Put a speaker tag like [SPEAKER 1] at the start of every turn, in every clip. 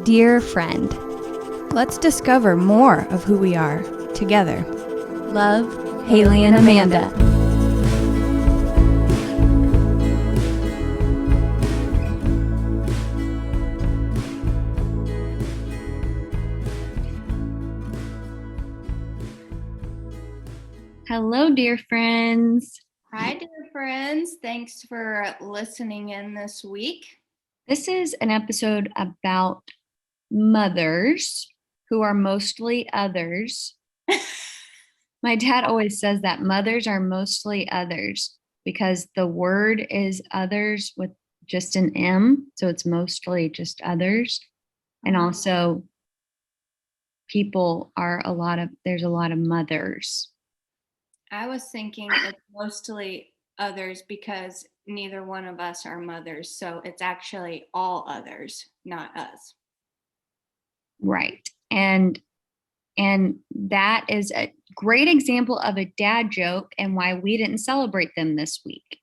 [SPEAKER 1] Dear friend, let's discover more of who we are together. Love, Haley and Amanda. Hello, dear friends.
[SPEAKER 2] Hi, dear friends. Thanks for listening in this week.
[SPEAKER 1] This is an episode about mothers who are mostly others. My dad always says that mothers are mostly others because the word is others with just an M. So it's mostly just others. And also there's a lot of mothers.
[SPEAKER 2] I was thinking it's mostly others because neither one of us are mothers. So it's actually all others, not us.
[SPEAKER 1] Right. And that is a great example of a dad joke and why we didn't celebrate them this week.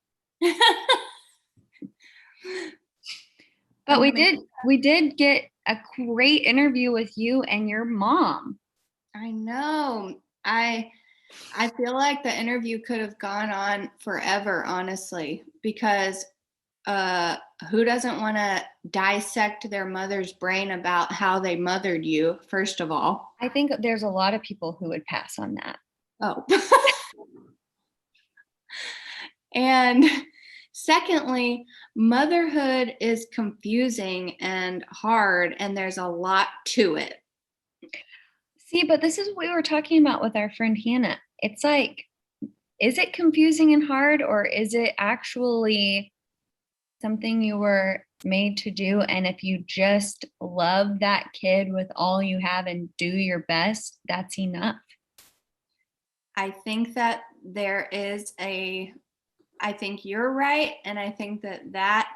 [SPEAKER 1] But we did get a great interview with you and your mom.
[SPEAKER 2] I know. I feel like the interview could have gone on forever, honestly, because who doesn't want to dissect their mother's brain about how they mothered you, first of all?
[SPEAKER 1] I think there's a lot of people who would pass on that.
[SPEAKER 2] Oh. And secondly, motherhood is confusing and hard, and there's a lot to it.
[SPEAKER 1] See, but this is what we were talking about with our friend Hannah. It's like, is it confusing and hard, or is it actually something you were made to do? And if you just love that kid with all you have and do your best, that's enough.
[SPEAKER 2] I think that I think you're right. And I think that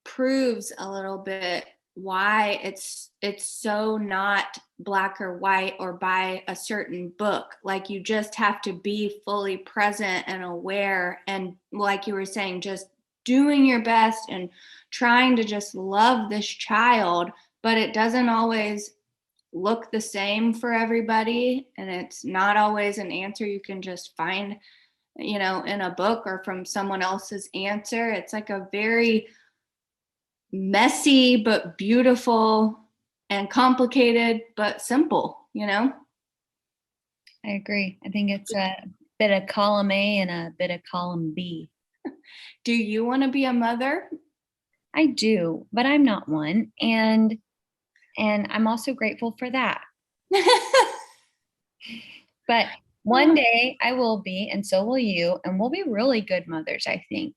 [SPEAKER 2] proves a little bit why it's so not black or white or by a certain book. Like, you just have to be fully present and aware, and like you were saying, just doing your best and trying to just love this child. But it doesn't always look the same for everybody, and it's not always an answer you can just find, in a book or from someone else's answer. It's like a very messy but beautiful, and complicated but simple.
[SPEAKER 1] I agree. I think it's a bit of column A and a bit of column B.
[SPEAKER 2] Do you want to be a mother?
[SPEAKER 1] I do, but I'm not one. And I'm also grateful for that. But one day I will be, and so will you, and we'll be really good mothers, I think.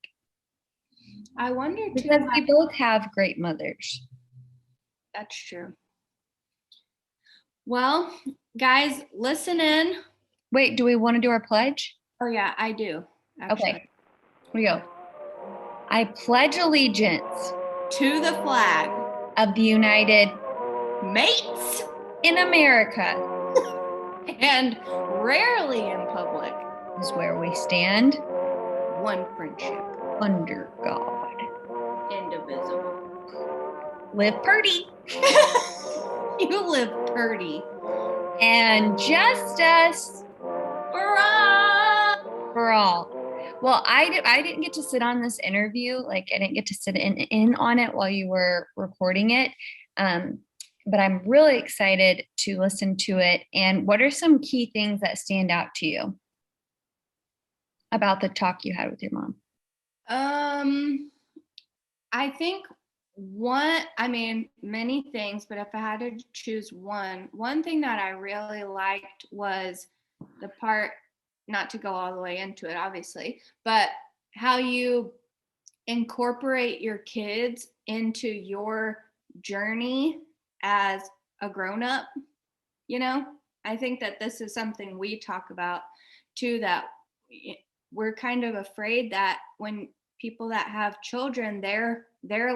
[SPEAKER 2] I wonder too.
[SPEAKER 1] Because we both have great mothers.
[SPEAKER 2] That's true. Well, guys, listen in.
[SPEAKER 1] Wait, do we want to do our pledge?
[SPEAKER 2] Oh yeah, I do. Actually.
[SPEAKER 1] Okay, here we go. I pledge allegiance
[SPEAKER 2] to the flag
[SPEAKER 1] of the United
[SPEAKER 2] States
[SPEAKER 1] in America
[SPEAKER 2] and rarely in public
[SPEAKER 1] is where we stand.
[SPEAKER 2] One friendship.
[SPEAKER 1] Under God.
[SPEAKER 2] Indivisible.
[SPEAKER 1] Live purty.
[SPEAKER 2] You live purty.
[SPEAKER 1] And justice
[SPEAKER 2] for all.
[SPEAKER 1] For all. Well, I didn't get to sit on this interview. Like, I didn't get to sit in on it while you were recording it. But I'm really excited to listen to it. And what are some key things that stand out to you about the talk you had with your mom?
[SPEAKER 2] I think many things, but if I had to choose one thing that I really liked was the part, not to go all the way into it, obviously, but how you incorporate your kids into your journey as a grown-up. I think that this is something we talk about too, that we're kind of afraid that when people that have children, their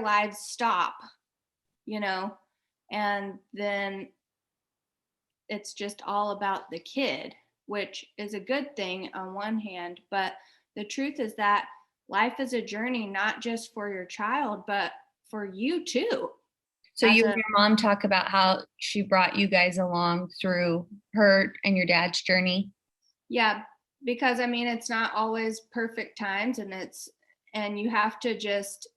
[SPEAKER 2] lives stop, and then it's just all about the kid, which is a good thing on one hand, but the truth is that life is a journey, not just for your child, but for you too.
[SPEAKER 1] So you and your mom talk about how she brought you guys along through her and your dad's journey.
[SPEAKER 2] Yeah, because I mean, it's not always perfect times, and you have to just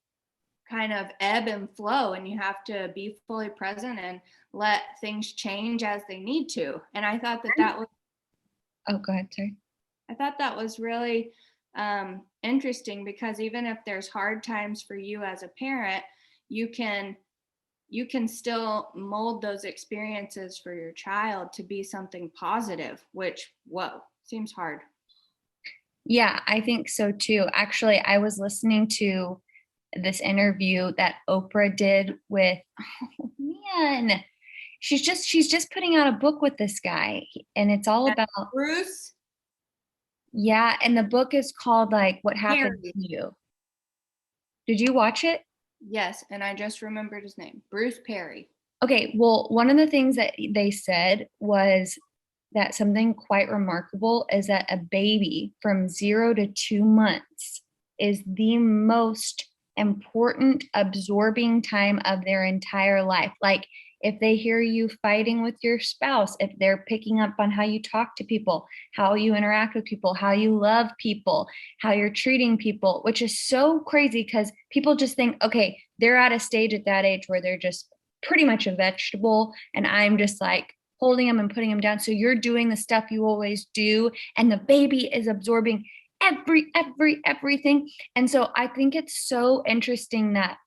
[SPEAKER 2] kind of ebb and flow, and you have to be fully present and let things change as they need to. And I thought that was,
[SPEAKER 1] oh, go ahead, sorry.
[SPEAKER 2] I thought that was really interesting, because even if there's hard times for you as a parent, you can still mold those experiences for your child to be something positive, which, whoa, seems hard.
[SPEAKER 1] Yeah, I think so too. Actually, I was listening to this interview that Oprah did with, oh man, she's just putting out a book with this guy, and it's all about
[SPEAKER 2] Bruce.
[SPEAKER 1] Yeah, and the book is called like What Happened to You. Did you watch it?
[SPEAKER 2] Yes, and I just remembered his name, Bruce Perry.
[SPEAKER 1] Okay, well, one of the things that they said was that something quite remarkable is that a baby from 0 to 2 months is the most important absorbing time of their entire life. Like if they hear you fighting with your spouse, if they're picking up on how you talk to people, how you interact with people, how you love people, how you're treating people, which is so crazy because people just think, okay, they're at a stage at that age where they're just pretty much a vegetable, and I'm just like holding them and putting them down. So you're doing the stuff you always do, and the baby is absorbing everything. And so I think it's so interesting that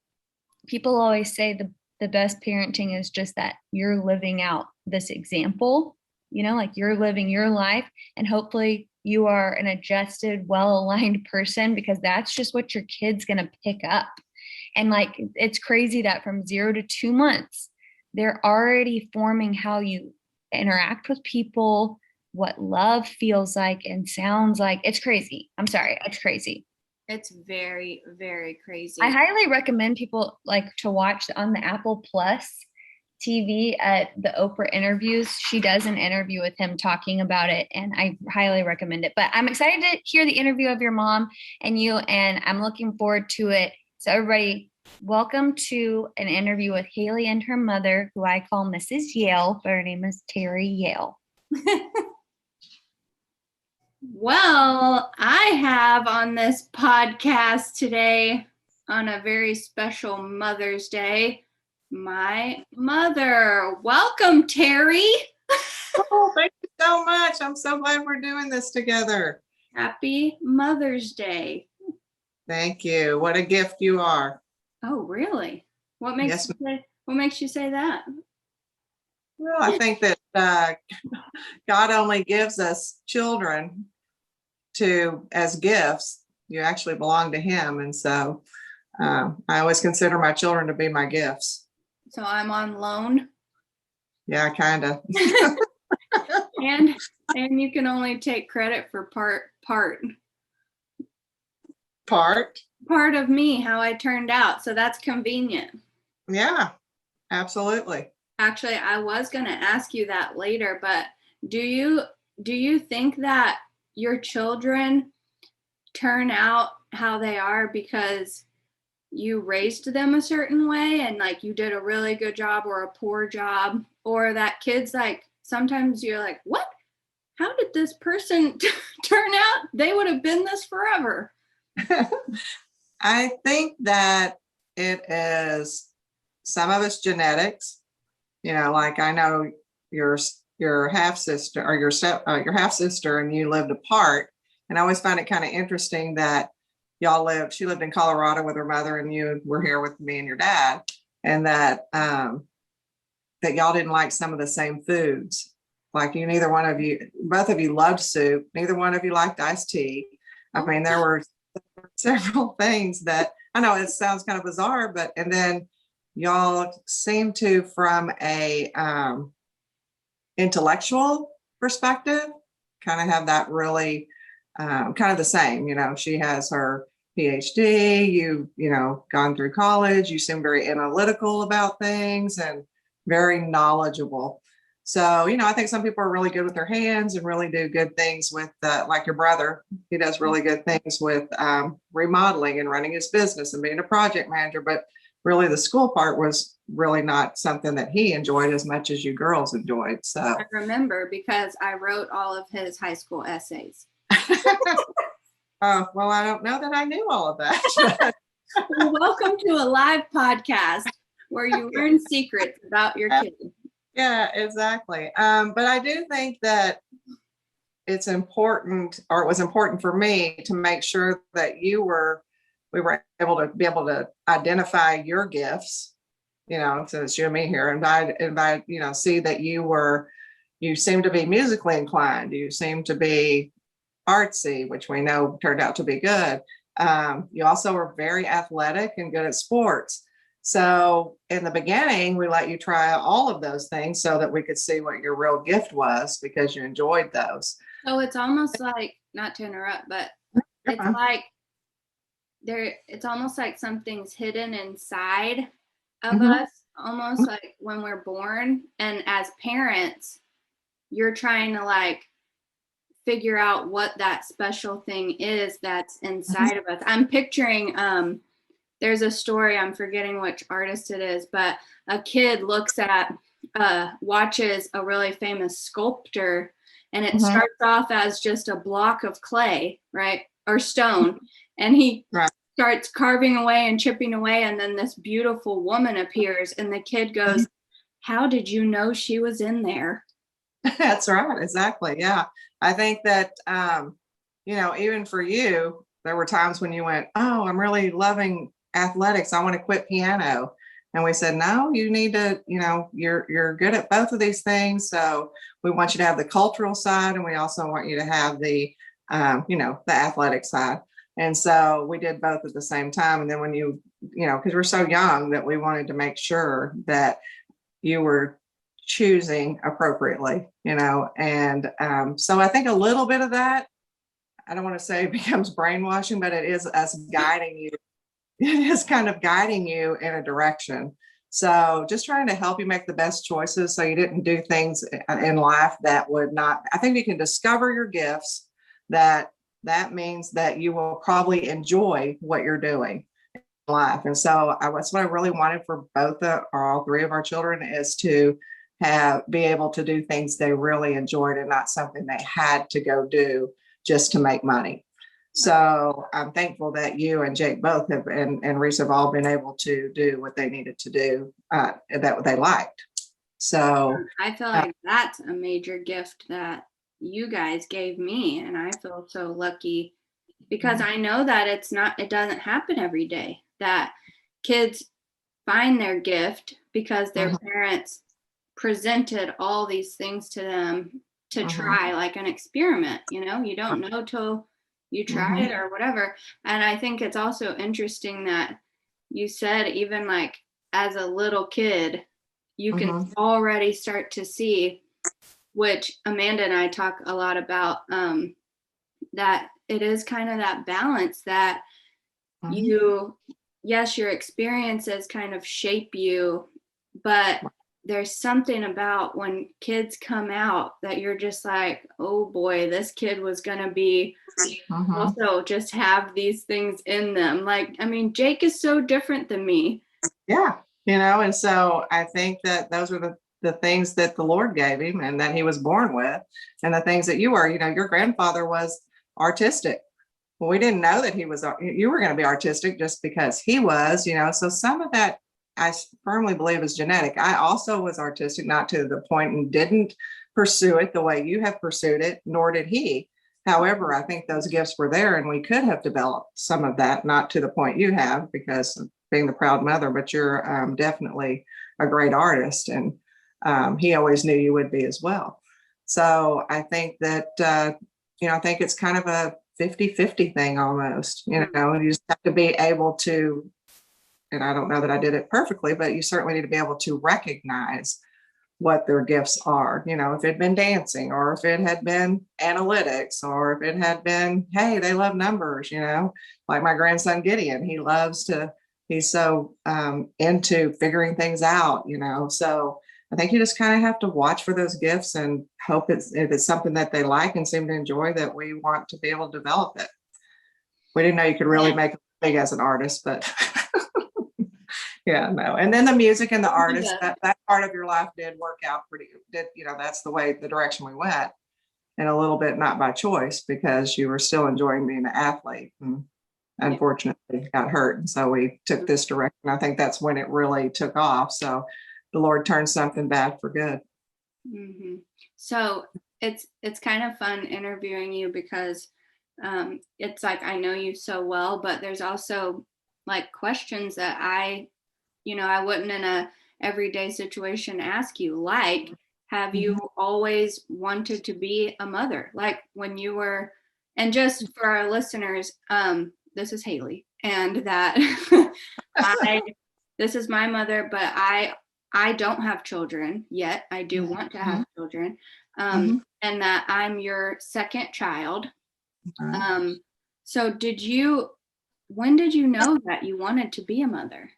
[SPEAKER 1] people always say the best parenting is just that you're living out this example, like you're living your life, and hopefully you are an adjusted, well-aligned person, because that's just what your kid's going to pick up. And like, it's crazy that from 0 to 2 months, they're already forming how you interact with people, what love feels like and sounds like. It's crazy. I'm sorry. It's crazy.
[SPEAKER 2] It's very, very crazy.
[SPEAKER 1] I highly recommend people like to watch on the Apple Plus TV at the Oprah interviews. She does an interview with him talking about it, and I highly recommend it. But I'm excited to hear the interview of your mom and you, and I'm looking forward to it. So everybody, welcome to an interview with Haley and her mother, who I call Mrs. Yale, but her name is Terry Yale.
[SPEAKER 2] Well, I have on this podcast today, on a very special Mother's Day, my mother. Welcome, Terry.
[SPEAKER 3] Oh, thank you so much. I'm so glad we're doing this together.
[SPEAKER 2] Happy Mother's Day.
[SPEAKER 3] Thank you. What a gift you are.
[SPEAKER 2] Oh, really? What makes you say that?
[SPEAKER 3] Well, I think that God only gives us children as gifts. You actually belong to Him, and so I always consider my children to be my gifts.
[SPEAKER 2] So I'm on loan.
[SPEAKER 3] Yeah, kind of.
[SPEAKER 2] and you can only take credit for part of me, how I turned out. So that's convenient.
[SPEAKER 3] Yeah, absolutely.
[SPEAKER 2] Actually, I was going to ask you that later, but do you think that your children turn out how they are because you raised them a certain way and like you did a really good job or a poor job, or that kids, like sometimes you're like, what? How did this person turn out? They would have been this forever.
[SPEAKER 3] I think that it is some of it's genetics. Like I know your half sister or your half sister, and you lived apart. And I always find it kind of interesting that she lived in Colorado with her mother, and you were here with me and your dad, and that y'all didn't like some of the same foods. Like both of you loved soup. Neither one of you liked iced tea. I mean, there were several things that I know it sounds kind of bizarre, and then y'all seem to, from a intellectual perspective, kind of have that really kind of the same. She has her PhD, you've gone through college, you seem very analytical about things and very knowledgeable. So, I think some people are really good with their hands and really do good things with, like your brother, he does really good things with remodeling and running his business and being a project manager. But really the school part was really not something that he enjoyed as much as you girls enjoyed. So
[SPEAKER 2] I remember because I wrote all of his high school essays.
[SPEAKER 3] oh, well, I don't know that I knew all of that.
[SPEAKER 2] Well, welcome to a live podcast where you learn secrets about your kid.
[SPEAKER 3] Yeah, exactly. But I do think that it's important, or it was important for me to make sure that we were able to identify your gifts, since it's you and me here, and by see that you seem to be musically inclined, you seem to be artsy, which we know turned out to be good. You also were very athletic and good at sports. So in the beginning, we let you try all of those things so that we could see what your real gift was, because you enjoyed those.
[SPEAKER 2] So it's almost like, not to interrupt, but it's like it's almost like something's hidden inside of us, almost like when we're born. And as parents, you're trying to like figure out what that special thing is that's inside of us. I'm picturing, there's a story, I'm forgetting which artist it is, but a kid watches a really famous sculptor, and it starts off as just a block of clay, right? Or stone. And he starts carving away and chipping away. And then this beautiful woman appears, and the kid goes, "How did you know she was in there?"
[SPEAKER 3] That's right. Exactly. Yeah. I think that, even for you, there were times when you went, "Oh, I'm really loving athletics. I want to quit piano." And we said, "No, you need to, you're good at both of these things. So we want you to have the cultural side, and we also want you to have the, the athletic side." And so we did both at the same time. And then when because we're so young, that we wanted to make sure that you were choosing appropriately, and so I think a little bit of that, I don't want to say it becomes brainwashing, but it is us guiding you. It is kind of guiding you in a direction. So just trying to help you make the best choices, so you didn't do things in life that would not. I think you can discover your gifts. That means that you will probably enjoy what you're doing in life. And so that's what I really wanted for or all three of our children, is to be able to do things they really enjoyed, and not something they had to go do just to make money. So I'm thankful that you and Jake both and Reese have all been able to do what they needed to do, that they liked. So
[SPEAKER 2] I feel like that's a major gift that you guys gave me, and I feel so lucky, because I know that it doesn't happen every day that kids find their gift because their parents presented all these things to them to try, like an experiment. You don't know till you try it or whatever. And I think it's also interesting that you said, even like as a little kid, you can already start to see, which Amanda and I talk a lot about, that it is kind of that balance that yes, your experiences kind of shape you, but there's something about when kids come out that you're just like, oh boy, this kid was going to be also just have these things in them. Like, I mean, Jake is so different than me.
[SPEAKER 3] Yeah. And so I think that those are the things that the Lord gave him, and that he was born with, and the things that you were. Your grandfather was artistic. Well, we didn't know that you were going to be artistic just because he was, so some of that I firmly believe is genetic. I also was artistic, not to the point, and didn't pursue it the way you have pursued it, nor did he. However, I think those gifts were there, and we could have developed some of that, not to the point you have, because of being the proud mother, but you're definitely a great artist, and he always knew you would be as well. So I think that, I think it's kind of a 50-50 thing almost. You just have to be able to, and I don't know that I did it perfectly, but you certainly need to be able to recognize what their gifts are. If it had been dancing, or if it had been analytics, or if it had been, hey, they love numbers, like my grandson Gideon, he's so into figuring things out, so I think you just kind of have to watch for those gifts and hope if it's something that they like and seem to enjoy, that we want to be able to develop it. We didn't know you could really make it big as an artist, but Yeah, no. And then the music and the artist,
[SPEAKER 2] Yeah.
[SPEAKER 3] that part of your life did work out that's the way, the direction we went. And a little bit not by choice because you were still enjoying being an athlete. And
[SPEAKER 2] Yeah.
[SPEAKER 3] unfortunately got hurt. And so we took this direction. I think that's when it really took off. So the Lord turned something bad for good.
[SPEAKER 2] Mm-hmm. So it's kind of fun interviewing you because it's like I know you so well, but there's also like questions that I wouldn't in a everyday situation ask you. Like, have you always wanted to be a mother? Like when you were, and just for our listeners, this is Haley, and that I this is my mother, but I don't have children yet. I do want to have children. And that I'm your second child. So when did you know that you wanted to be a mother?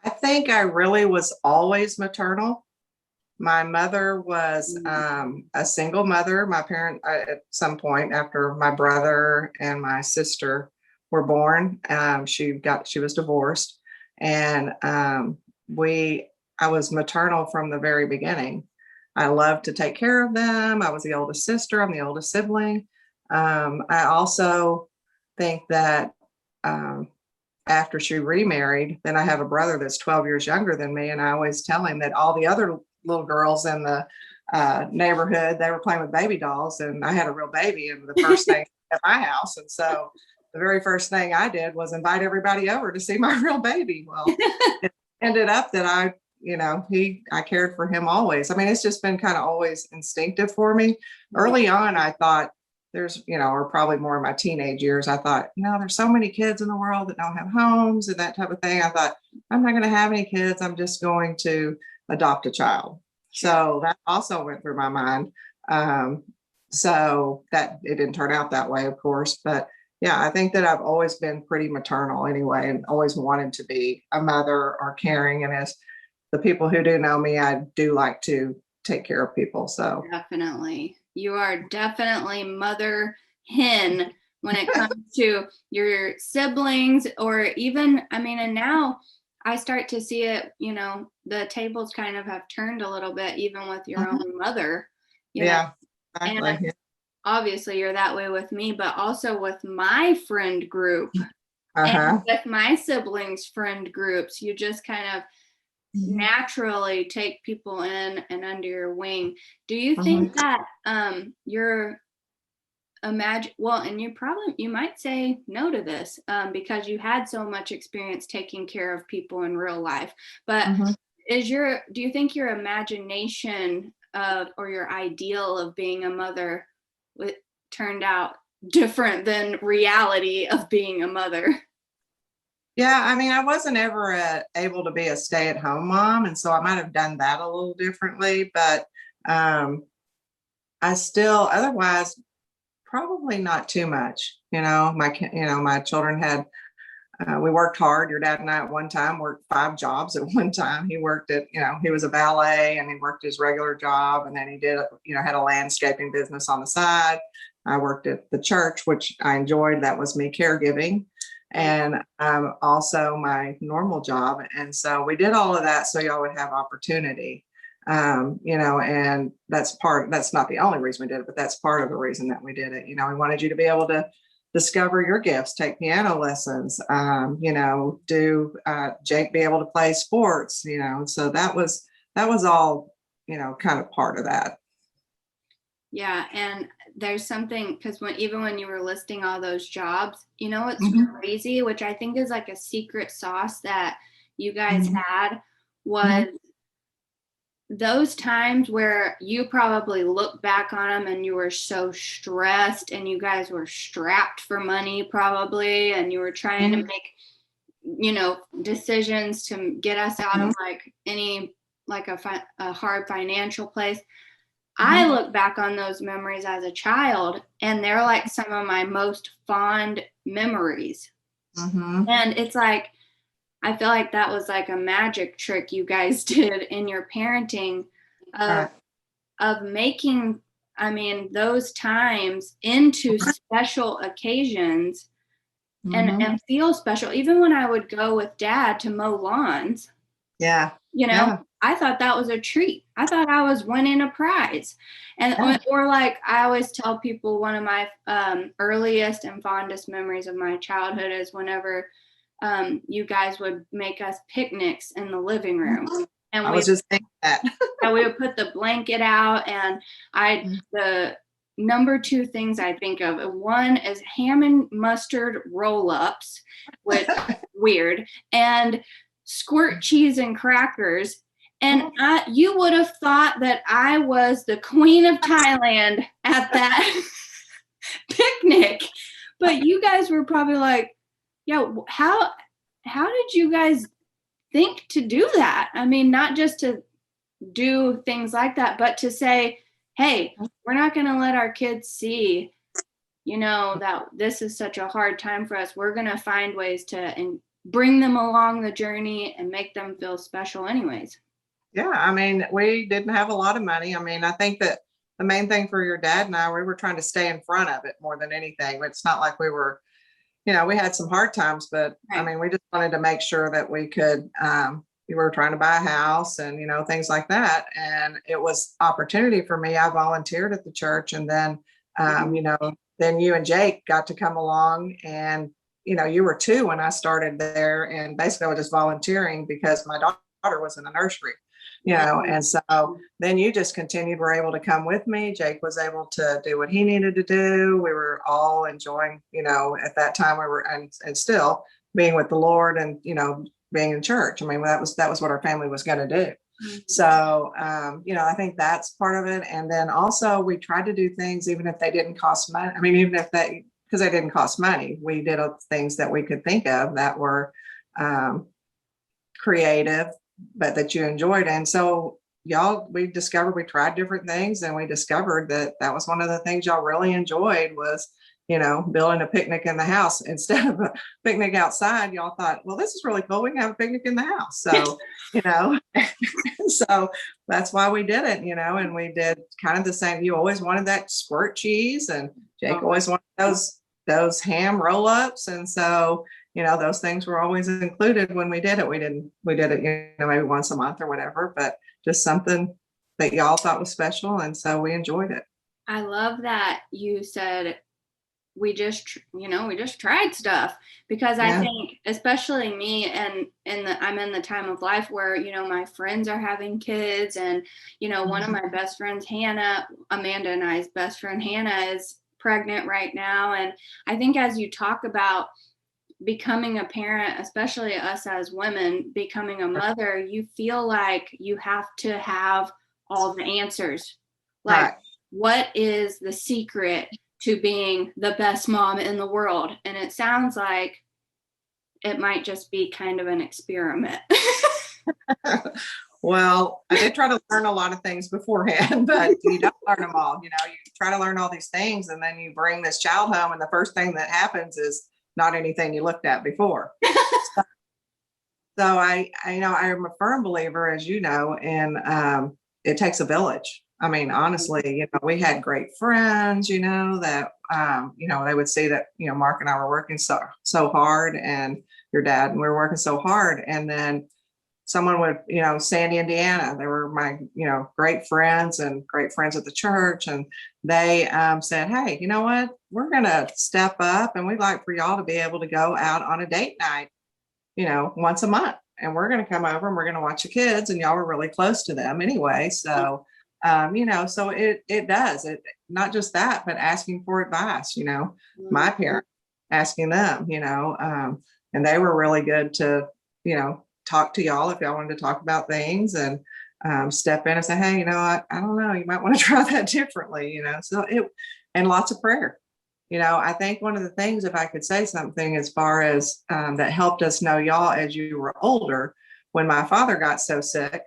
[SPEAKER 3] I think I really was always maternal. My mother was a single mother. My parent, at some point after my brother and my sister were born, she was divorced, and I was maternal from the very beginning. I loved to take care of them. I was the oldest sister. I'm the oldest sibling. I also think that after she remarried, then I have a brother that's 12 years younger than me. And I always tell him that all the other little girls in the neighborhood, they were playing with baby dolls. And I had a real baby and the first thing at my house. And so the very first thing I did was invite everybody over to see my real baby. Well, it ended up that I cared for him always. I mean, it's just been kind of always instinctive for me. Early on, I thought, or probably more in my teenage years, I thought, there's so many kids in the world that don't have homes and that type of thing. I thought, I'm not going to have any kids. I'm just going to adopt a child. So that also went through my mind. So that it didn't turn out that way, of course. But yeah, I think that I've always been pretty maternal anyway, and always wanted to be a mother or caring. And as the people who do know me, I do like to take care of people. So
[SPEAKER 2] definitely. You are definitely mother hen when it comes to your siblings, or even, and now I start to see it, the tables kind of have turned a little bit, even with your own mother.
[SPEAKER 3] Yeah, exactly.
[SPEAKER 2] And obviously you're that way with me, but also with my friend group and with my siblings' friend groups, you just kind of naturally take people in and under your wing. Do you think that you're and you might say no to this because you had so much experience taking care of people in real life, but do you think your imagination or your ideal of being a mother turned out different than reality of being a mother?
[SPEAKER 3] Yeah, I wasn't ever able to be a stay-at-home mom, and so I might have done that a little differently. But I still, otherwise, probably not too much. My children had. We worked hard. Your dad and I at one time worked 5 jobs at one time. He worked at, he was a valet and he worked his regular job, and then he did, had a landscaping business on the side. I worked at the church, which I enjoyed. That was me caregiving. And also my normal job. And so we did all of that so y'all would have opportunity, and that's not the only reason we did it, but that's part of the reason that we did it. We wanted you to be able to discover your gifts, take piano lessons, Jake be able to play sports, so that was all, kind of part of that.
[SPEAKER 2] Yeah. And there's something, because even when you were listing all those jobs, it's crazy, which I think is like a secret sauce that you guys had, was those times where you probably look back on them and you were so stressed and you guys were strapped for money probably, and you were trying to make, decisions to get us out of a hard financial place. I look back on those memories as a child, and they're like some of my most fond memories. And it's like, I feel like that was like a magic trick you guys did in your parenting of making, those times into special occasions and feel special. Even when I would go with Dad to mow lawns,
[SPEAKER 3] Yeah.
[SPEAKER 2] you know,
[SPEAKER 3] Yeah.
[SPEAKER 2] I thought that was a treat. I thought I was winning a prize. And
[SPEAKER 3] Yeah.
[SPEAKER 2] or like I always tell people, one of my earliest and fondest memories of my childhood is whenever you guys would make us picnics in the living room. And
[SPEAKER 3] I was just thinking that.
[SPEAKER 2] and we would put the blanket out, and the number two things I think of, one is ham and mustard roll-ups, which weird, and squirt cheese and crackers. And you would have thought that I was the queen of Thailand at that picnic, but you guys were probably like, yeah, how did you guys think to do that? I mean, not just to do things like that, but to say, hey, we're not going to let our kids see, you know, that this is such a hard time for us. We're going to find ways to bring them along the journey and make them feel special anyways.
[SPEAKER 3] Yeah, I mean, we didn't have a lot of money. I mean, I think that the main thing for your dad and I, we were trying to stay in front of it more than anything. It's not like we were, you know, we had some hard times, but
[SPEAKER 2] Right.
[SPEAKER 3] I mean, we just wanted to make sure that we could, we were trying to buy a house and, you know, things like that. And it was opportunity for me. I volunteered at the church, and then, you know, then you and Jake got to come along, and, you know, you were 2 when I started there, and basically I was just volunteering because my daughter was in the nursery, you know, and so then you just continued, were able to come with me. Jake was able to do what he needed to do. We were all enjoying, you know, at that time we were, and still being with the Lord and, you know, being in church. I mean, that was what our family was going to do. So, you know, I think that's part of it. And then also we tried to do things, even if they didn't cost money. I mean, even if because they didn't cost money, we did things that we could think of that were creative, but that you enjoyed. And so we tried different things, and we discovered that was one of the things y'all really enjoyed was, you know, building a picnic in the house instead of a picnic outside. Y'all thought, well, this is really cool. We can have a picnic in the house. So, you know, so that's why we did it, you know, and we did kind of the same. You always wanted that squirt cheese, and Jake always wanted those ham roll-ups. And so, you know, those things were always included when we did it. We did it, you know, maybe once a month or whatever, but just something that y'all thought was special. And so we enjoyed it.
[SPEAKER 2] I love that you said we just tried stuff, because I think especially me, and I'm in the time of life where, you know, my friends are having kids, and, you know, one of my best friends, Hannah, Amanda and I's best friend, Hannah, is pregnant right now. And I think as you talk about becoming a parent, especially us as women, becoming a mother, you feel like you have to have all the answers. Like,
[SPEAKER 3] Right.
[SPEAKER 2] What is the secret to being the best mom in the world? And it sounds like it might just be kind of an experiment.
[SPEAKER 3] Well, I did try to learn a lot of things beforehand, but you don't learn them all. You know, you try to learn all these things, and then you bring this child home, and the first thing that happens is not anything you looked at before. So I you know, I'm a firm believer, as you know, in it takes a village. I mean, honestly, you know, we had great friends, you know, that you know, they would see that, you know, Mark and I were working so hard, and your dad, and we were working so hard. And then someone would, you know, Sandy, Indiana, they were my, you know, great friends and great friends at the church. And they said, hey, you know what, we're going to step up, and we'd like for y'all to be able to go out on a date night, you know, once a month. And we're going to come over and we're going to watch the kids. And y'all were really close to them anyway. So, you know, so it does it, not just that, but asking for advice, you know, my parents asking them, you know, and they were really good to, you know, talk to y'all if y'all wanted to talk about things, and step in and say, hey, you know, I don't know, you might want to try that differently, you know. So and lots of prayer. You know, I think one of the things, if I could say something as far as that helped us know y'all as you were older, when my father got so sick,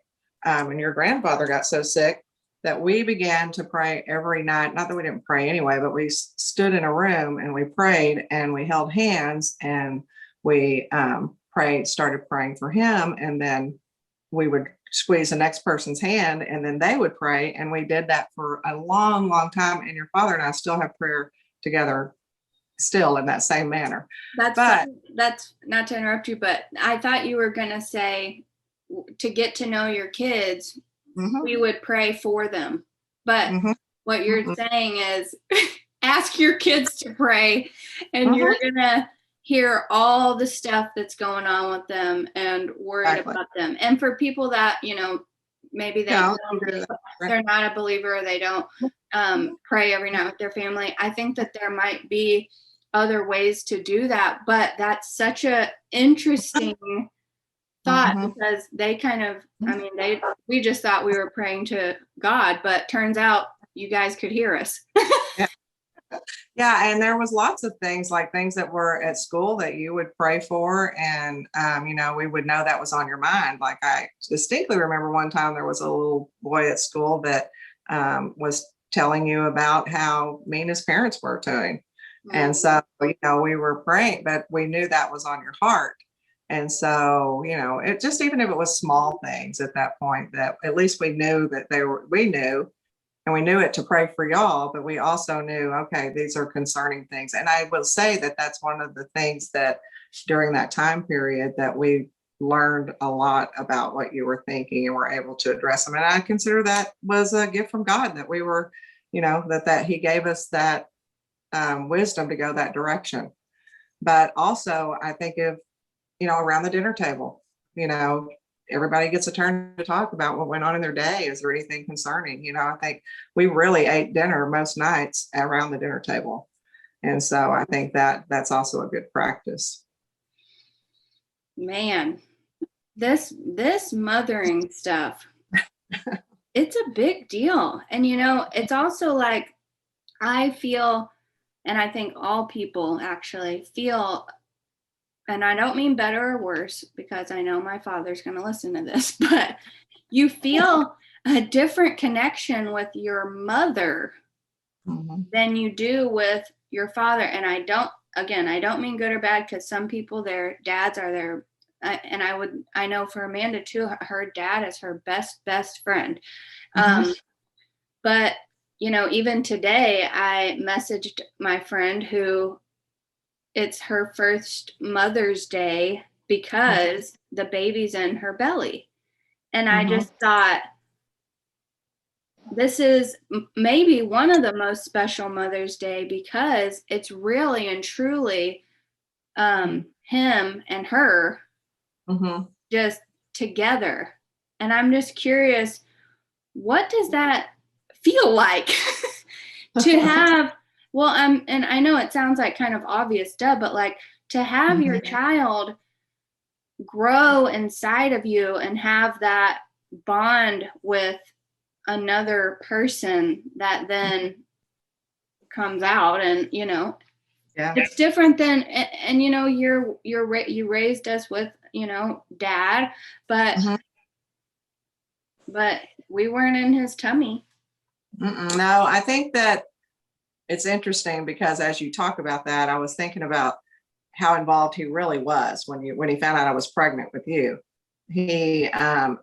[SPEAKER 3] and your grandfather got so sick, that we began to pray every night. Not that we didn't pray anyway, but we stood in a room and we prayed, and we held hands, and we started praying for him. And then we would squeeze the next person's hand, and then they would pray. And we did that for a long, long time. And your father and I still have prayer together still in that same manner.
[SPEAKER 2] That's not to interrupt you, but I thought you were going to say to get to know your kids, we would pray for them. But what you're saying is ask your kids to pray, and you're going to hear all the stuff that's going on with them and worried about them. And for people that, maybe they're not a believer, or they don't pray every night with their family, I think that there might be other ways to do that. But that's such a interesting thought, because they kind of, we just thought we were praying to God, but turns out you guys could hear us.
[SPEAKER 3] Yeah, and there was lots of things, like things that were at school that you would pray for, and we would know that was on your mind. Like, I distinctly remember one time there was a little boy at school that was telling you about how mean his parents were to him. And so, we were praying, but we knew that was on your heart. And so, it just, even if it was small things at that point, that at least we knew that we knew, and we knew it to pray for y'all, but we also knew, okay, these are concerning things. And I will say that that's one of the things that during that time period that we learned a lot about what you were thinking, and were able to address them. And I consider that was a gift from God, that we were, that he gave us that wisdom to go that direction. But also, I think if, around the dinner table, everybody gets a turn to talk about what went on in their day. Is there anything concerning? I think we really ate dinner most nights around the dinner table. And so I think that that's also a good practice.
[SPEAKER 2] Man, this mothering stuff, it's a big deal. And, it's also like, I feel, and I think all people actually feel, and I don't mean better or worse, because I know my father's going to listen to this, but you feel a different connection with your mother than you do with your father. And I don't mean good or bad, because some people, their dads are their, and I know for Amanda too, her dad is her best friend. But, even today I messaged my friend who, it's her first Mother's Day because the baby's in her belly. And I just thought, this is maybe one of the most special Mother's Day, because it's really and truly him and her just together. And I'm just curious, what does that feel like to have? Well, and I know it sounds like kind of obvious stuff, but like to have your child grow inside of you and have that bond with another person that then comes out, and it's different than, and you raised us with dad, but we weren't in his tummy.
[SPEAKER 3] No, I think that it's interesting, because as you talk about that, I was thinking about how involved he really was when he found out I was pregnant with you. He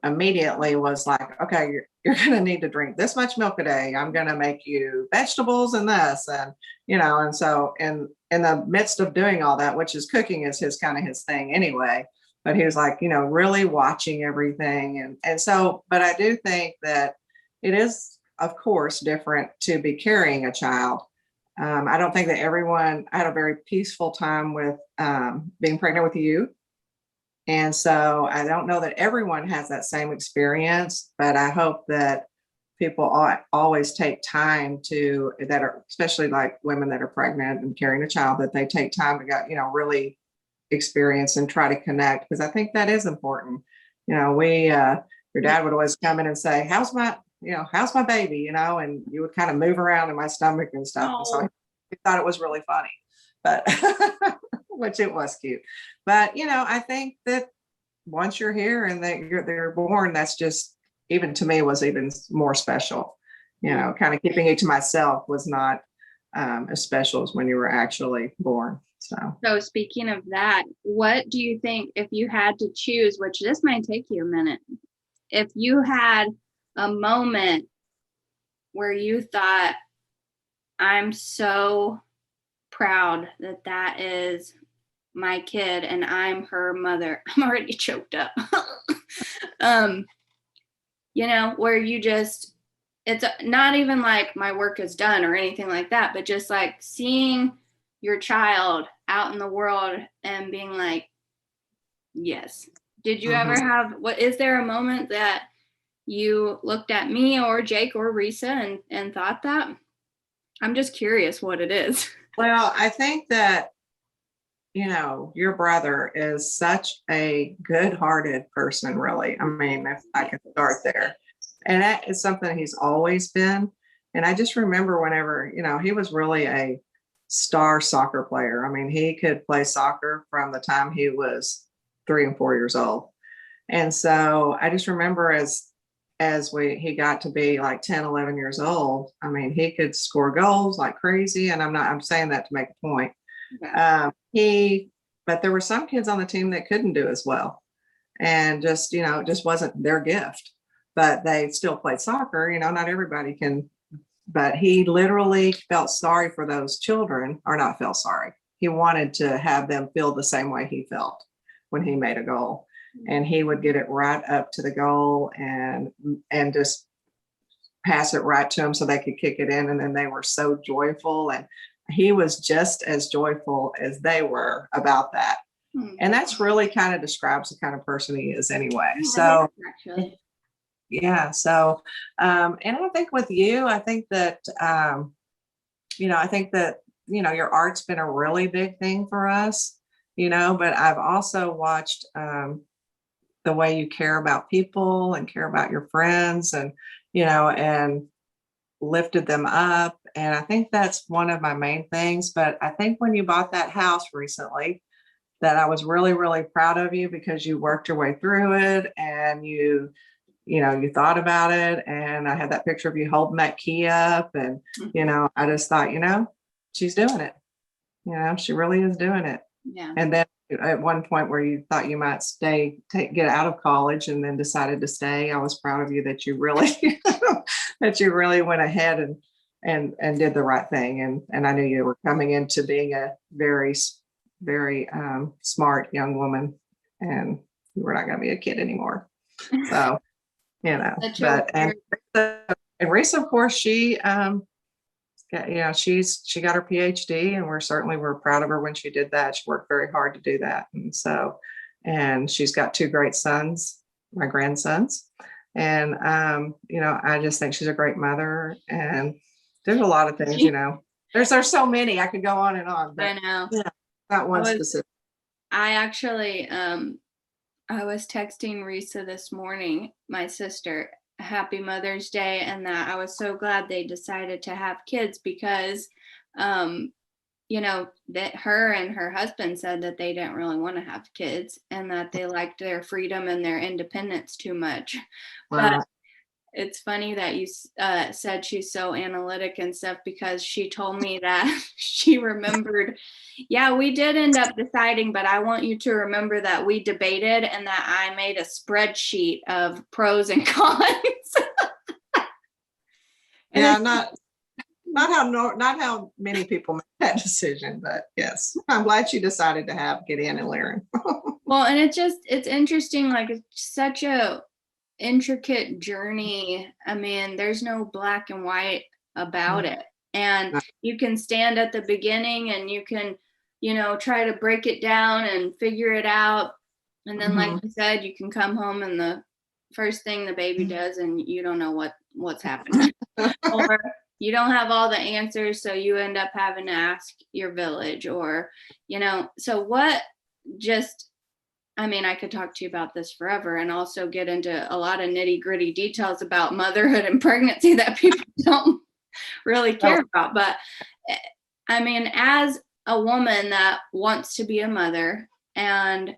[SPEAKER 3] immediately was like, okay, you're going to need to drink this much milk a day. I'm going to make you vegetables and this, and and so in the midst of doing all that, which is cooking is his thing anyway, but he was like, really watching everything, and so, but I do think that it is, of course, different to be carrying a child. I don't think that everyone, I had a very peaceful time with being pregnant with you. And so I don't know that everyone has that same experience, but I hope that people always take time that are, especially like women that are pregnant and carrying a child, that they take time to go, really experience and try to connect, because I think that is important. Your dad would always come in and say, how's my baby, and you would kind of move around in my stomach and stuff. And so he thought it was really funny, but which it was cute. But, I think that once you're here and that they're born, that's just, even to me, was even more special. Kind of keeping it to myself was not as special as when you were actually born.
[SPEAKER 2] So speaking of that, what do you think, if you had to choose, which this might take you a minute, if you had a moment where you thought, I'm so proud that that is my kid and I'm her mother. I'm already choked up. You know, where you just, it's not even like my work is done or anything like that, but just like seeing your child out in the world and being like, yes. Did you ever have, what, is there a moment that you looked at me or Jake or Risa and thought that? I'm just curious what it is.
[SPEAKER 3] Well, I think that, your brother is such a good-hearted person, really. I mean, if I can start there. And that is something he's always been. And I just remember whenever, he was really a star soccer player. I mean, he could play soccer from the time he was 3 and 4 years old. And so I just remember he got to be like 10, 11 years old, I mean, he could score goals like crazy. And I'm saying that to make a point. But there were some kids on the team that couldn't do as well. And just, it just wasn't their gift, but they still played soccer. Not everybody can, but he literally felt sorry for those children, or not felt sorry. He wanted to have them feel the same way he felt when he made a goal. And he would get it right up to the goal and just pass it right to them so they could kick it in. And then they were so joyful. And he was just as joyful as they were about that. And that's really kind of describes the kind of person he is anyway. So, yeah. So, and I think with you, I think that, your art's been a really big thing for us, but I've also watched, the way you care about people and care about your friends and, and lifted them up. And I think that's one of my main things. But I think when you bought that house recently, that I was really, really proud of you because you worked your way through it and you thought about it. And I had that picture of you holding that key up and, I just thought, she's doing it. She really is doing it.
[SPEAKER 2] Yeah.
[SPEAKER 3] And then at one point where you thought you might get out of college and then decided to stay, I was proud of you that you really, went ahead and did the right thing. And I knew you were coming into being a very, very smart young woman and you were not going to be a kid anymore. So, but, and Risa, of course, she got her PhD and we're proud of her when she did that. She worked very hard to do that. And she's got 2 great sons, my grandsons. And, I just think she's a great mother and there's a lot of things, there's so many, I could go on and on, but
[SPEAKER 2] I know.
[SPEAKER 3] Yeah, not one specific.
[SPEAKER 2] I actually, I was texting Risa this morning, my sister, happy Mother's Day, and that I was so glad they decided to have kids because that her and her husband said that they didn't really want to have kids and that they liked their freedom and their independence too much. But it's funny that you said she's so analytic and stuff because she told me that she remembered, yeah, we did end up deciding, but I want you to remember that we debated and that I made a spreadsheet of pros and cons.
[SPEAKER 3] Yeah, not how many people make that decision, but yes, I'm glad you decided to get in and learn.
[SPEAKER 2] Well, and it's interesting, like it's such a intricate journey. I mean, there's no black and white about it. And you can stand at the beginning and you can, try to break it down and figure it out. And then, like you said, you can come home and the first thing the baby does and you don't know what's happening. Or you don't have all the answers, so you end up having to ask your village or, so what just, I mean, I could talk to you about this forever and also get into a lot of nitty gritty details about motherhood and pregnancy that people don't really care about. But I mean, as a woman that wants to be a mother and,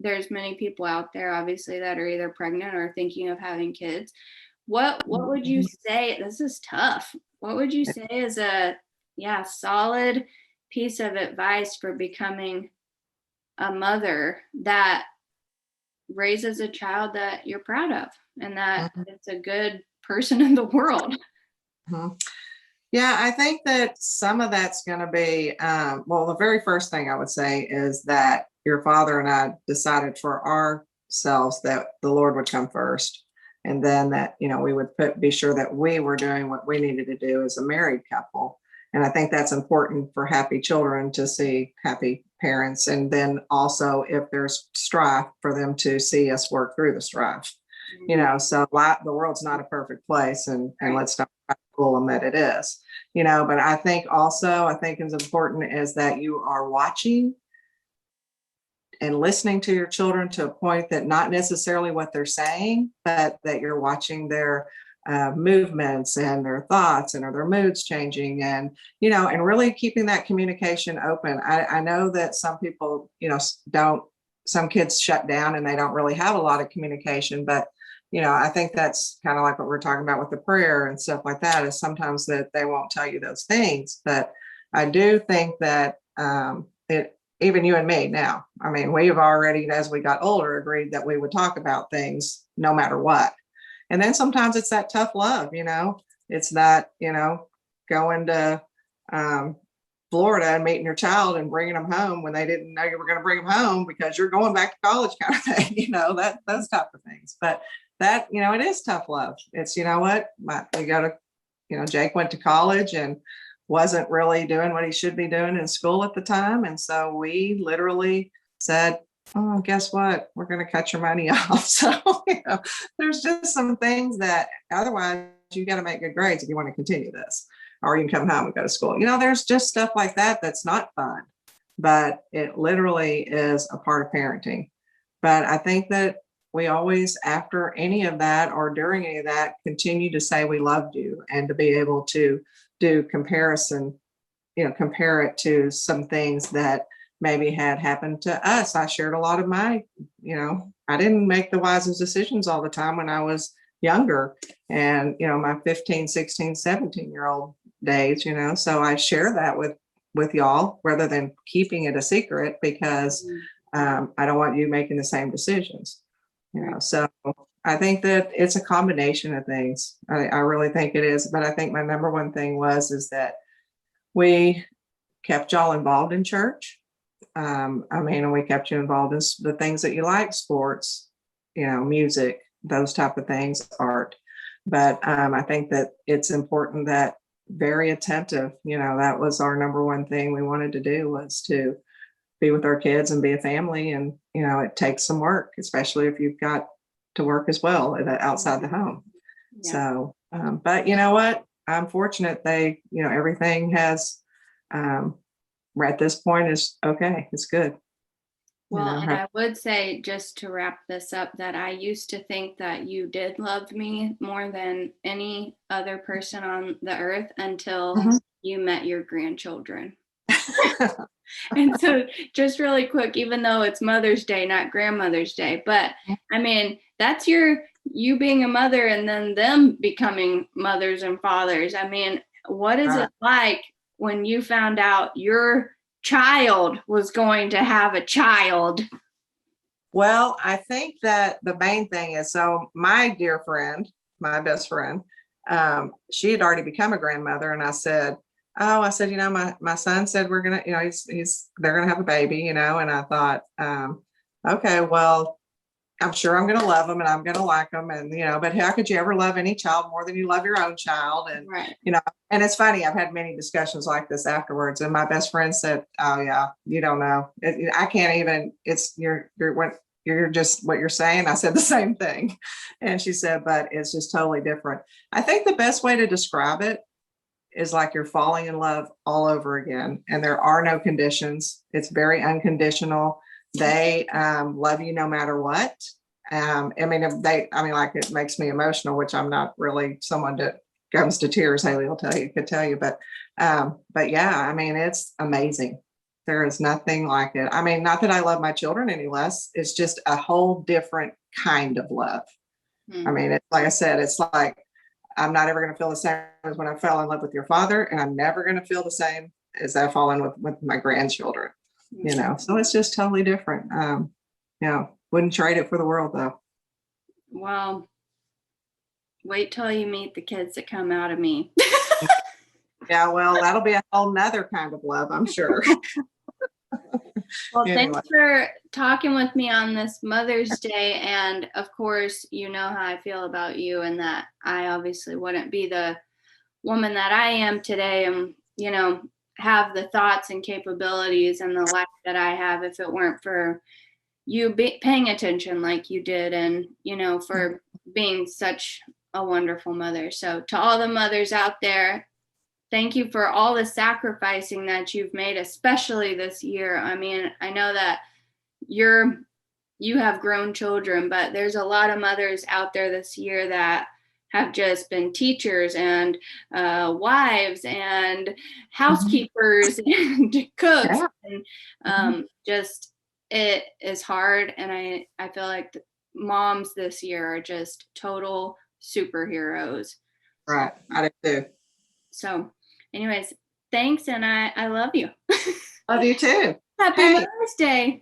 [SPEAKER 2] there's many people out there obviously that are either pregnant or thinking of having kids. What would you say? This is tough. What would you say is a solid piece of advice for becoming a mother that raises a child that you're proud of and that it's a good person in the world?
[SPEAKER 3] Yeah, I think that some of that's going to be, well, the very first thing I would say is that your father and I decided for ourselves that the Lord would come first. And then that, we would be sure that we were doing what we needed to do as a married couple. And I think that's important for happy children to see happy parents. And then also, if there's strife, for them to see us work through the strife. So the world's not a perfect place, and let's not fool them that it is. But I think is important is that you are watching and listening to your children to a point that not necessarily what they're saying, but that you're watching their movements and their thoughts, and are their moods changing, and and really keeping that communication open. I know that some people don't, some kids shut down and they don't really have a lot of communication, but I think that's kind of like what we're talking about with the prayer and stuff like that, is sometimes that they won't tell you those things. But I do think that even you and me now, I mean, we've already, as we got older, agreed that we would talk about things no matter what. And then sometimes it's that tough love, it's not, going to Florida and meeting your child and bringing them home when they didn't know you were going to bring them home because you're going back to college kind of thing, those type of things. But that, it is tough love. It's, what, we go to, Jake went to college and wasn't really doing what he should be doing in school at the time. And so we literally said, oh, guess what? We're going to cut your money off. So, there's just some things that otherwise you got to make good grades if you want to continue this, or you can come home and go to school. There's just stuff like that that's not fun, but it literally is a part of parenting. But I think that we always, after any of that or during any of that, continue to say we loved you, and to be able to do comparison, compare it to some things that maybe had happened to us. I shared a lot of my, I didn't make the wisest decisions all the time when I was younger, and, my 15, 16, 17-year-old days, so I share that with y'all rather than keeping it a secret, because I don't want you making the same decisions, so I think that it's a combination of things. I really think it is. But I think my number one thing is that we kept y'all involved in church. And we kept you involved in the things that you like, sports, music, those type of things, art. But I think that it's important that very attentive, that was our number one thing we wanted to do, was to be with our kids and be a family. And, it takes some work, especially if you've got to work as well outside the home. Yeah. So, but you know what? I'm fortunate everything has, at this point is okay. It's good.
[SPEAKER 2] Well, and I would say, just to wrap this up, that I used to think that you did love me more than any other person on the earth until you met your grandchildren. And so, just really quick, even though it's Mother's Day, not Grandmother's Day, but I mean, that's you being a mother and then them becoming mothers and fathers. I mean, what is it like when you found out your child was going to have a child?
[SPEAKER 3] Well, I think that the main thing is, so my dear friend, my best friend, she had already become a grandmother, and I said, my son said we're gonna, they're gonna have a baby, and I thought, okay, well, I'm sure I'm gonna love them and I'm gonna like them, and but how could you ever love any child more than you love your own child? And
[SPEAKER 2] right.
[SPEAKER 3] And it's funny, I've had many discussions like this afterwards, and my best friend said, oh yeah, you don't know, I can't even, it's you're just what you're saying. I said the same thing, and she said, but it's just totally different. I think the best way to describe it is like you're falling in love all over again, and there are no conditions. It's very unconditional. They love you no matter what. Like, it makes me emotional, which I'm not really someone that comes to tears. Haley could tell you, but yeah, it's amazing. There is nothing like it. Not that I love my children any less. It's just a whole different kind of love. It's like I said, it's like, I'm not ever going to feel the same as when I fell in love with your father, and I'm never going to feel the same as I fall in with my grandchildren. So it's just totally different. Wouldn't trade it for the world, though.
[SPEAKER 2] Well, wait till you meet the kids that come out of me.
[SPEAKER 3] Yeah, well, that'll be a whole nother kind of love, I'm sure.
[SPEAKER 2] Well,
[SPEAKER 3] Anyway.
[SPEAKER 2] thanks for talking with me on this Mother's Day. And of course, you know how I feel about you, and that I obviously wouldn't be the woman that I am today and, have the thoughts and capabilities and the life that I have if it weren't for you paying attention like you did, and, for being such a wonderful mother. So to all the mothers out there, thank you for all the sacrificing that you've made, especially this year. I mean, I know that you have grown children, but there's a lot of mothers out there this year that have just been teachers and wives and housekeepers and cooks.
[SPEAKER 3] Yeah.
[SPEAKER 2] And just it is hard. And I feel like the moms this year are just total superheroes.
[SPEAKER 3] Right. I do too.
[SPEAKER 2] So anyways, thanks. And I love you.
[SPEAKER 3] Love you too.
[SPEAKER 2] Happy
[SPEAKER 3] Hey.
[SPEAKER 2] Mother's Day.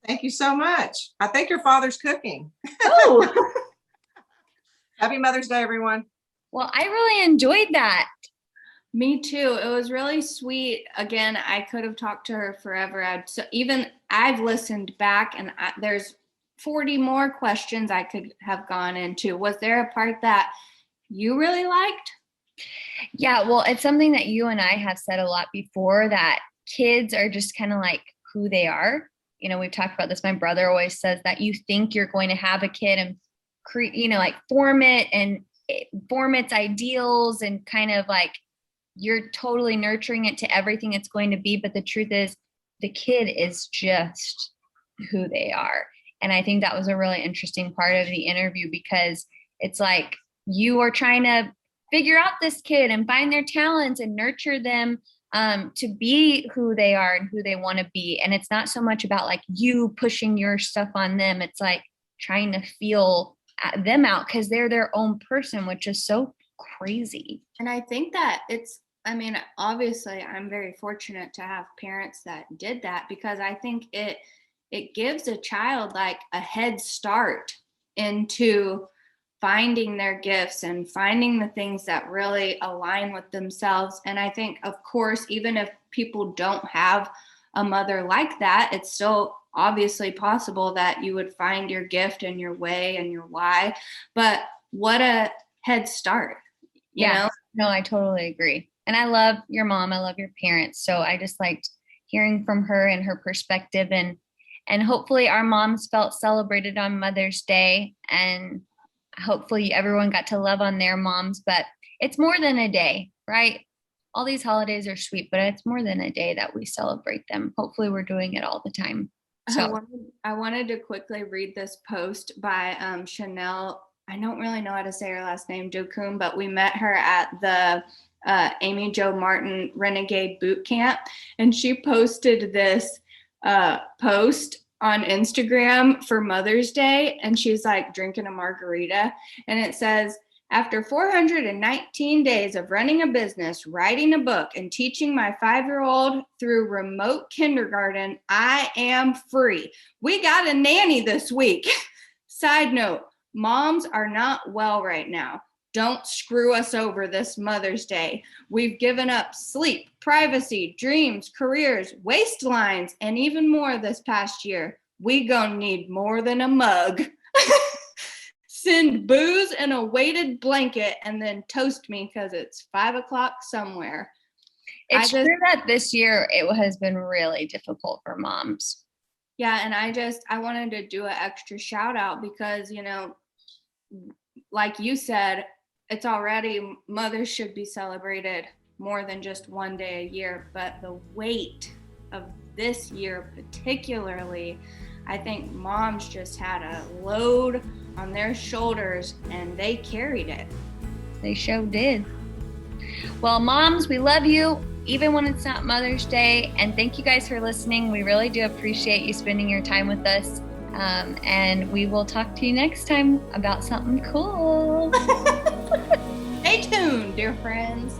[SPEAKER 3] Thank you so much. I think your father's cooking.
[SPEAKER 2] Oh.
[SPEAKER 3] Happy Mother's Day, everyone.
[SPEAKER 1] Well, I really enjoyed that.
[SPEAKER 2] Me too. It was really sweet. Again, I could have talked to her forever. I've listened back, and there's 40 more questions I could have gone into. Was there a part that you really liked?
[SPEAKER 1] Yeah, well, it's something that you and I have said a lot before, that kids are just kind of like who they are. We've talked about this. My brother always says that you think you're going to have a kid and create, like form its ideals, and kind of like you're totally nurturing it to everything it's going to be. But the truth is, the kid is just who they are. And I think that was a really interesting part of the interview, because it's like you are trying to figure out this kid and find their talents and nurture them to be who they are and who they want to be. And it's not so much about like you pushing your stuff on them. It's like trying to feel them out, because they're their own person, which is so crazy.
[SPEAKER 2] And I think that obviously I'm very fortunate to have parents that did that, because I think it gives a child like a head start into finding their gifts and finding the things that really align with themselves. And I think, of course, even if people don't have a mother like that, it's still obviously possible that you would find your gift and your way and your why. But what a head start, you know?
[SPEAKER 1] No, I totally agree. And I love your mom. I love your parents. So I just liked hearing from her and her perspective, and hopefully our moms felt celebrated on Mother's Day, and hopefully everyone got to love on their moms. But it's more than a day, right? All these holidays are sweet, but it's more than a day that we celebrate them. Hopefully we're doing it all the time. So
[SPEAKER 2] I wanted to quickly read this post by Chanel. I don't really know how to say her last name, Jokun, but we met her at the Amy Jo Martin Renegade Boot Camp, and she posted this post on Instagram for Mother's Day, and she's like drinking a margarita, and it says, "After 419 days of running a business, writing a book, and teaching my 5-year-old through remote kindergarten, I am free. We got a nanny this week." Side note, moms are not well right now. Don't screw us over this Mother's Day. We've given up sleep, privacy, dreams, careers, waistlines, and even more this past year. We gonna need more than a mug. Send booze and a weighted blanket, and then toast me because it's 5 o'clock somewhere.
[SPEAKER 1] It's true that this year it has been really difficult for moms.
[SPEAKER 2] Yeah, and I wanted to do an extra shout out because, like you said, it's already, mothers should be celebrated more than just one day a year, but the weight of this year particularly, I think moms just had a load on their shoulders and they carried it.
[SPEAKER 1] They sure did. Well, moms, we love you, even when it's not Mother's Day. And thank you guys for listening. We really do appreciate you spending your time with us. And we will talk to you next time about something cool.
[SPEAKER 2] Stay tuned, dear friends.